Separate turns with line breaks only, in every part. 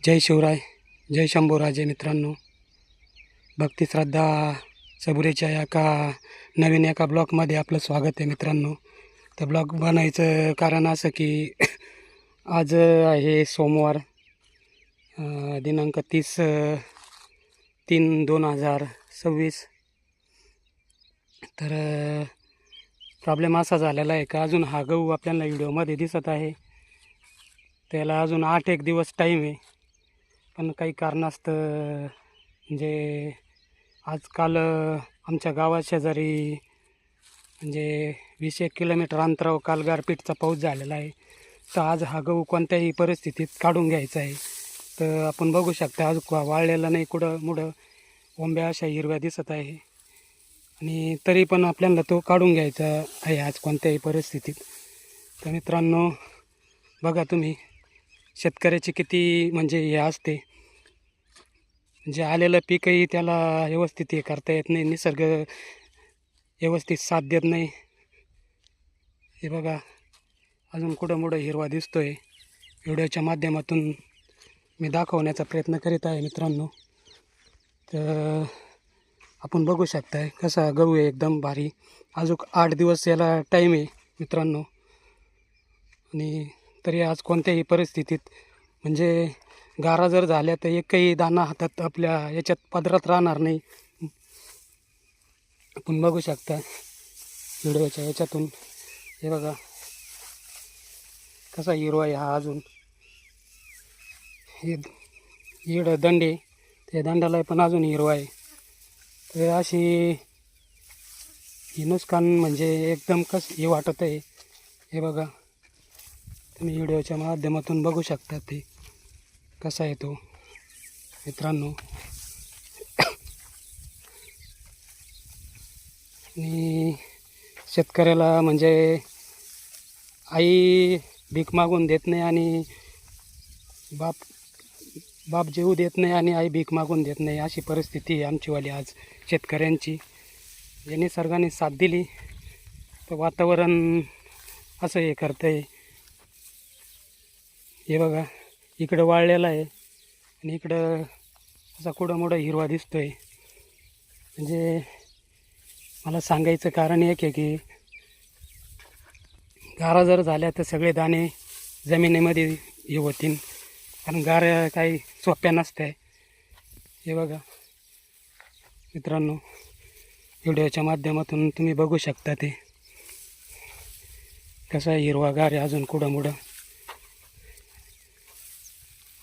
जय शिवराय, जय शंभूराजे मित्रांनो. भक्ती श्रद्धा सबुरीच्या नवीन एका ब्लॉगमध्ये आपलं स्वागत आहे मित्रांनो. तर ब्लॉग बनायचं कारण असं की आज आहे सोमवार, दिनांक 30/3/2026. तर प्रॉब्लेम असा झालेला आहे का अजून हा गहू आपल्याला व्हिडिओमध्ये दिसत आहे, त्याला अजून 8 दिवस टाईम आहे. पण काही कारणास्तव म्हणजे आजकाल आमच्या गावाशेजारी म्हणजे 20 किलोमीटर अंतरावर काल गारपीटचा पाऊस झालेला आहे. तर आज हा गहू कोणत्याही परिस्थितीत काढून घ्यायचा आहे. तर आपण बघू शकता आज वाळलेला नाही, कुठं मुडं ओंब्या अशा हिरव्या दिसत आहे. आणि तरी पण आपल्याला तो काढून घ्यायचा आहे आज कोणत्याही परिस्थितीत. तर मित्रांनो बघा तुम्ही, शेतकऱ्याची किती म्हणजे हे असते, म्हणजे आलेलं पीकही त्याला व्यवस्थित हे करता येत नाही, निसर्ग व्यवस्थित साथ देत नाही. हे बघा अजून कुठं मुडं हिरवा दिसतो आहे. व्हिडिओच्या माध्यमातून मी दाखवण्याचा प्रयत्न करीत आहे मित्रांनो. तर आपण बघू शकताय कसा गहू आहे, एकदम भारी. अजून 8 दिवस याला टाईम आहे मित्रांनो. आणि तरी आज कोणत्याही परिस्थितीत म्हणजे गारा जर झाल्या तर एकही दाणा हातात आपल्या याच्यात पदरात राहणार नाही. आपण बघू शकता व्हिडिओच्या याच्यातून. हे बघा कसा हिरवा आहे हा. अजून हे इड दंडे, त्या दंडाला पण अजून हिरवा आहे. तर अशी ही नुकसान म्हणजे एकदम हे वाटत आहे. हे बघा तुम्ही व्हिडिओच्या माध्यमातून बघू शकता ते कसा आहे तो मित्रांनो. आणि शेतकऱ्याला म्हणजे आई भीक मागून देत नाही आणि बाप जेवू देत नाही आणि आई भीक मागून देत नाही, अशी परिस्थिती आहे आमचीवाली आज शेतकऱ्यांची. जे निसर्गाने साथ दिली तर वातावरण असं हे करतं आहे. हे बघा इकडं वाळलेलं आहे आणि इकडं असा कुठं मोठं हिरवा दिसतो आहे. म्हणजे मला सांगायचं कारण एक आहे की गारा जर झाल्या तर सगळे दाणे जमिनीमध्ये हे होतील, कारण गारा काही सोप्या नसते. हे बघा मित्रांनो व्हिडिओच्या माध्यमातून तुम्ही बघू शकता ते कसा हिरवा गार आहे अजून कुठं मुडं.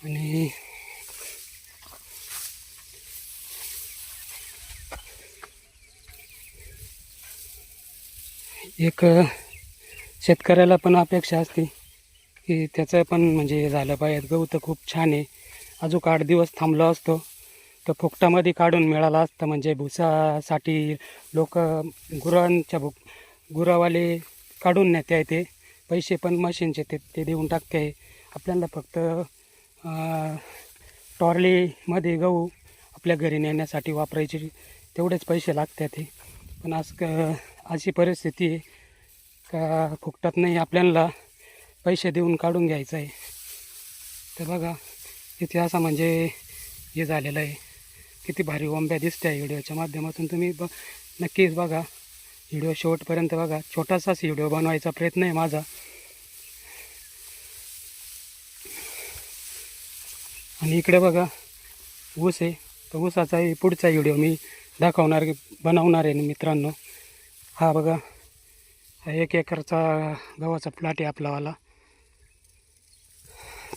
आणि एक शेतकऱ्याला पण अपेक्षा असते की त्याचं पण म्हणजे झालं पाहिजे. गहू तर खूप छान आहे, अजून 8 दिवस थांबलो असतो तर फुकटामध्ये काढून मिळाला असतं. म्हणजे भुसासाठी लोक गुरावाले काढून नेते आहे, ते पैसे पण मशीनचे ते देऊन टाकते. आपल्याला फक्त ट्रॉलीमध्ये गहू आपल्या घरी नेण्यासाठी वापरायचे तेवढेच पैसे लागतात ते. पण अशी परिस्थिती आहे का फुकटात नाही, आपल्याला पैसे देऊन काढून घ्यायचं आहे. तर बघा इथे असं म्हणजे हे झालेलं आहे. किती भारी ओंब्या दिसते आहे व्हिडिओच्या माध्यमातून. तुम्ही नक्कीच बघा व्हिडिओ शेवटपर्यंत बघा. छोटासाच व्हिडिओ बनवायचा प्रयत्न आहे माझा. आणि इकडे बघा ऊस आहे, तर ऊसाचाही पुढचा व्हिडिओ मी बनवणार आहे मित्रांनो. हा बघा हा 1 एकरचा गव्हाचा प्लॉट आहे आपलावाला.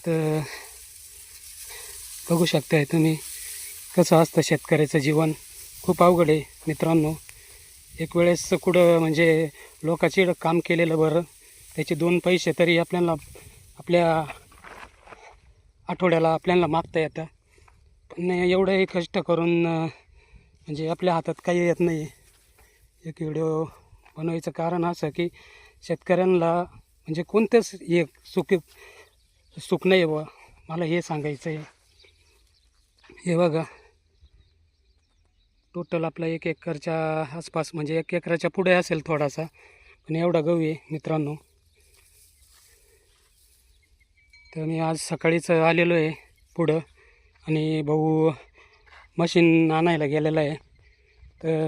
तर बघू शकताय तुम्ही कसं असतं शेतकऱ्याचं जीवन. खूप अवघड आहे मित्रांनो. एक वेळेस कुठं म्हणजे लोकांची काम केलेलं बरं, त्याचे 2 पैसे तरी आपल्याला आपल्या आठवड्याला आपल्याला मागता येतं. पण एवढंही कष्ट करून म्हणजे आपल्या हातात काही येत नाही. एक व्हिडिओ बनवायचं कारण असं की शेतकऱ्यांना म्हणजे कोणतंच हे सुख नाही बा, मला हे सांगायचं आहे. हे बघा टोटल आपला 1 एकरच्या आसपास म्हणजे 1 एकराच्या पुढे असेल थोडासा, पण एवढा गहू आहे मित्रांनो. तर मी आज सकाळीच आलेलो आहे पुढं आणि भाऊ मशीन आणायला गेलेला आहे. तर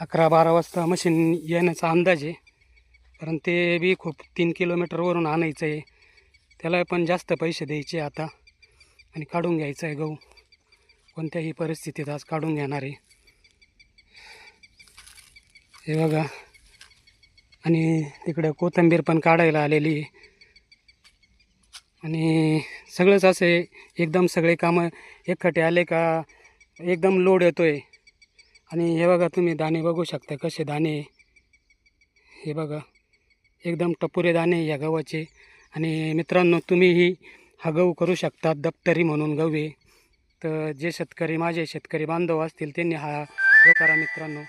11-12 वाजता मशीन येण्याचा अंदाज आहे. कारण ते बी खूप 3 किलोमीटरवरून आणायचं आहे. त्याला पण जास्त पैसे द्यायचे आता आणि काढून घ्यायचं आहे गहू. कोणत्याही परिस्थितीत आज काढून घेणार आहे. हे बघा. आणि तिकडं कोथिंबीर पण काढायला आलेली आहे. आणि सगळंच असं आहे, एकदम सगळे कामं एकखटे आले का एकदम लोड येतो आहे. आणि हे बघा, तुम्ही दाणे बघू शकता कसे दाणे. हे बघा, एकदम टपुरे दाणे या गव्हाचे. आणि मित्रांनो, तुम्हीही हा गहू करू शकता. दप्तरी म्हणून गहू आहे. तर जे शेतकरी माझे शेतकरी बांधव असतील त्यांनी हा गहू करा मित्रांनो.